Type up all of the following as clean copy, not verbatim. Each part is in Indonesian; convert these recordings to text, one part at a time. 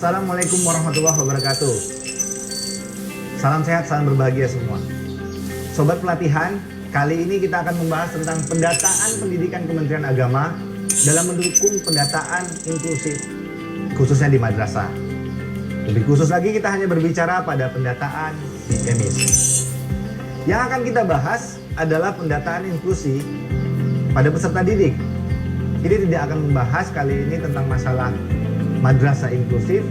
Assalamualaikum warahmatullahi wabarakatuh. Salam sehat, salam berbahagia semua. Sobat pelatihan, kali ini kita akan membahas tentang pendataan pendidikan Kementerian Agama dalam mendukung pendataan inklusif, khususnya di madrasah. Lebih khusus lagi, kita hanya berbicara pada pendataan di EMIS. Yang akan kita bahas adalah pendataan inklusi pada peserta didik. Kita tidak akan membahas kali ini tentang masalah madrasah inklusif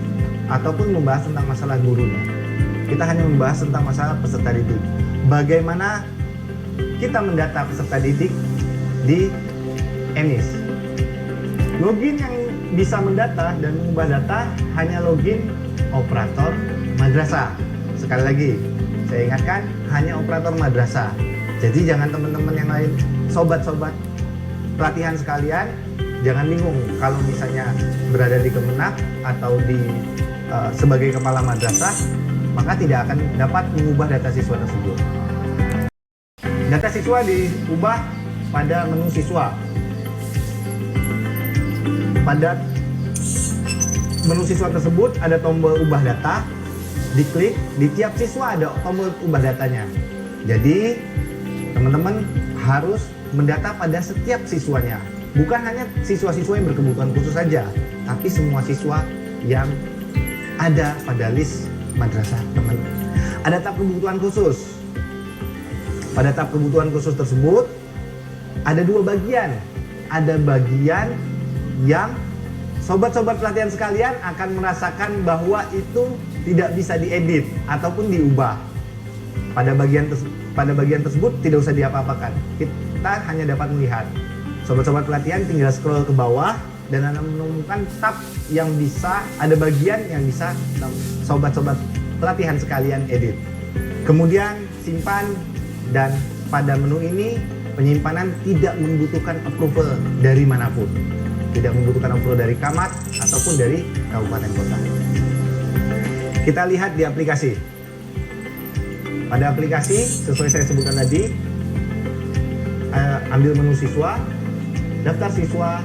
ataupun membahas tentang masalah gurunya. Kita hanya membahas tentang masalah peserta didik. Bagaimana kita mendata peserta didik di EMIS. Login yang bisa mendata dan mengubah data hanya login operator madrasah. Sekali lagi, saya ingatkan, hanya operator madrasah. Jadi jangan teman-teman yang lain, sobat-sobat pelatihan sekalian, jangan bingung kalau misalnya berada di Kemenak atau sebagai kepala madrasah, maka tidak akan dapat mengubah data siswa tersebut. Data siswa diubah pada menu siswa. Pada menu siswa tersebut ada tombol ubah data, diklik, di tiap siswa ada tombol ubah datanya. Jadi teman-teman harus mendata pada setiap siswanya. Bukan hanya siswa-siswa yang berkebutuhan khusus saja, tapi semua siswa yang ada pada list madrasah teman. Ada tab kebutuhan khusus. Pada tab kebutuhan khusus tersebut ada dua bagian. Ada bagian yang sobat-sobat pelatihan sekalian akan merasakan bahwa itu tidak bisa diedit ataupun diubah. Pada bagian tersebut tidak usah diapa-apakan. Kita hanya dapat melihat. Sobat-sobat pelatihan tinggal scroll ke bawah dan Anda menemukan tab yang bisa, ada bagian yang bisa sobat-sobat pelatihan sekalian edit. Kemudian simpan, dan pada menu ini penyimpanan tidak membutuhkan approval dari manapun. Tidak membutuhkan approval dari camat ataupun dari kabupaten kota. Kita lihat di aplikasi. Pada aplikasi, sesuai saya sebutkan tadi, ambil menu siswa, daftar siswa,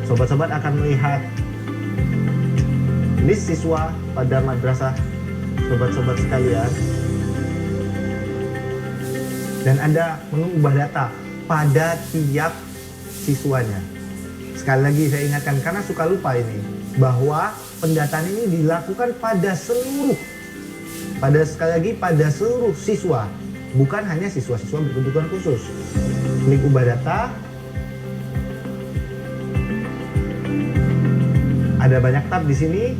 sobat-sobat akan melihat list siswa pada madrasah sobat-sobat sekalian, dan ada menu ubah data pada tiap siswanya. Sekali lagi saya ingatkan, karena suka lupa ini, bahwa pendataan ini dilakukan pada seluruh, pada seluruh siswa, bukan hanya siswa-siswa berkebutuhan khusus. Klik ubah data. Ada banyak tab di sini.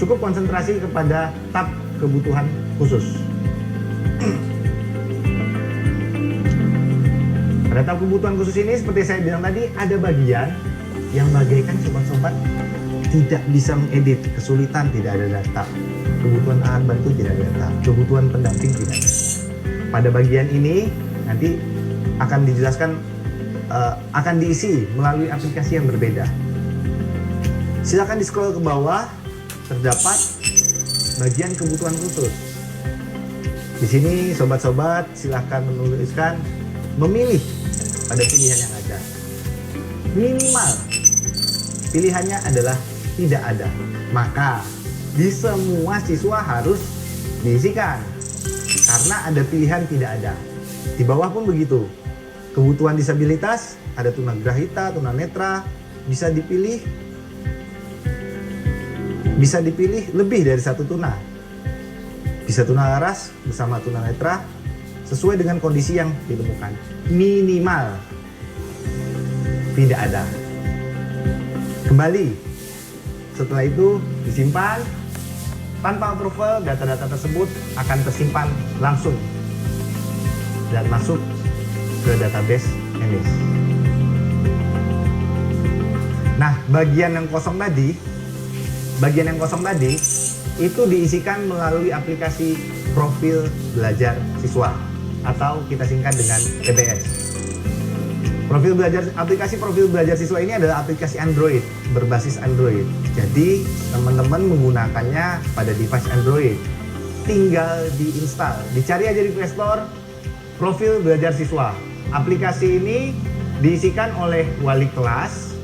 Cukup konsentrasi kepada tab kebutuhan khusus. Pada tab kebutuhan khusus ini, seperti saya bilang tadi, ada bagian yang bagaikan sobat-sobat tidak bisa mengedit, kesulitan, tidak ada data. Kebutuhan alat bantu tidak ada data. Kebutuhan pendamping tidak ada. Pada bagian ini nanti akan dijelaskan, akan diisi melalui aplikasi yang berbeda. Silakan di scroll ke bawah, terdapat bagian kebutuhan khusus. Di sini sobat-sobat silakan menuliskan, memilih pada pilihan yang ada. Minimal pilihannya adalah tidak ada. Maka di semua siswa harus diisikan karena ada pilihan tidak ada. Di bawah pun begitu. Kebutuhan disabilitas, ada tunagrahita, tunanetra, bisa dipilih lebih dari satu tuna. Bisa tuna laras bersama tunanetra sesuai dengan kondisi yang ditemukan. Minimal tidak ada. Kembali. Setelah itu disimpan. Tanpa approval, data-data tersebut akan tersimpan langsung dan masuk ke database EMIS. Nah, bagian yang kosong tadi itu diisikan melalui aplikasi profil belajar siswa atau kita singkat dengan PBS. Aplikasi profil belajar siswa ini adalah aplikasi Android, berbasis Android. Jadi teman-teman menggunakannya pada device Android. Tinggal diinstal, dicari aja di Play Store profil belajar siswa. Aplikasi ini diisikan oleh wali kelas,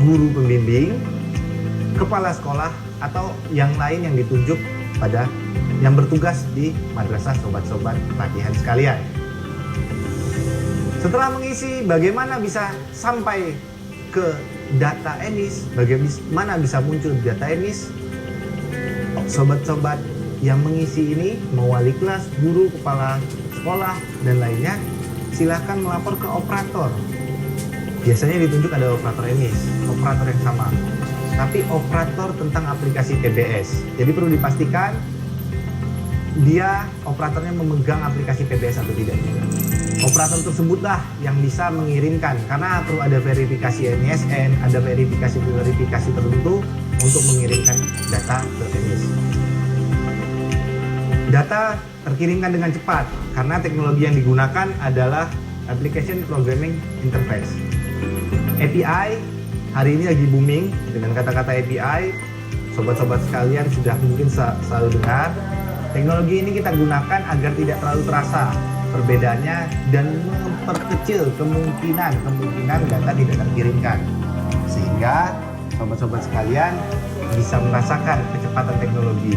guru pembimbing, kepala sekolah, atau yang lain yang ditunjuk pada yang bertugas di madrasah sobat-sobat latihan sekalian. Setelah mengisi, bagaimana bisa sampai ke data ENIS, bagaimana bisa muncul data ENIS? Sobat-sobat yang mengisi ini, mau wali kelas, guru, kepala sekolah, dan lainnya, silahkan melapor ke operator. Biasanya ditunjuk ada operator ENIS, operator yang sama. Tapi operator tentang aplikasi PBS. Jadi perlu dipastikan dia operatornya memegang aplikasi PBS atau tidak. Operator tersebutlah yang bisa mengirimkan, karena perlu ada verifikasi NISN, ada verifikasi tertentu untuk mengirimkan data ke ENIS. Data terkirimkan dengan cepat karena teknologi yang digunakan adalah Application Programming Interface. API hari ini lagi booming. Dengan kata-kata API, sobat-sobat sekalian sudah mungkin selalu dengar. Teknologi ini kita gunakan agar tidak terlalu terasa perbedaannya dan memperkecil kemungkinan data tidak terkirimkan, sehingga sobat-sobat sekalian bisa merasakan kecepatan teknologi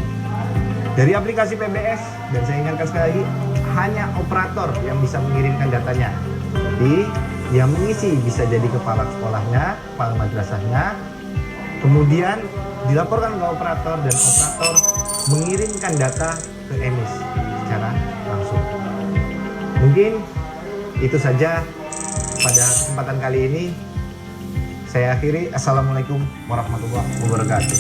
dari aplikasi PBS. Dan saya ingatkan sekali lagi, hanya operator yang bisa mengirimkan datanya. Jadi yang mengisi bisa jadi kepala sekolahnya, kepala madrasahnya, kemudian dilaporkan ke operator dan operator mengirimkan data ke ENIS secara langsung. Mungkin itu saja pada kesempatan kali ini. Saya akhiri. Assalamualaikum warahmatullahi wabarakatuh.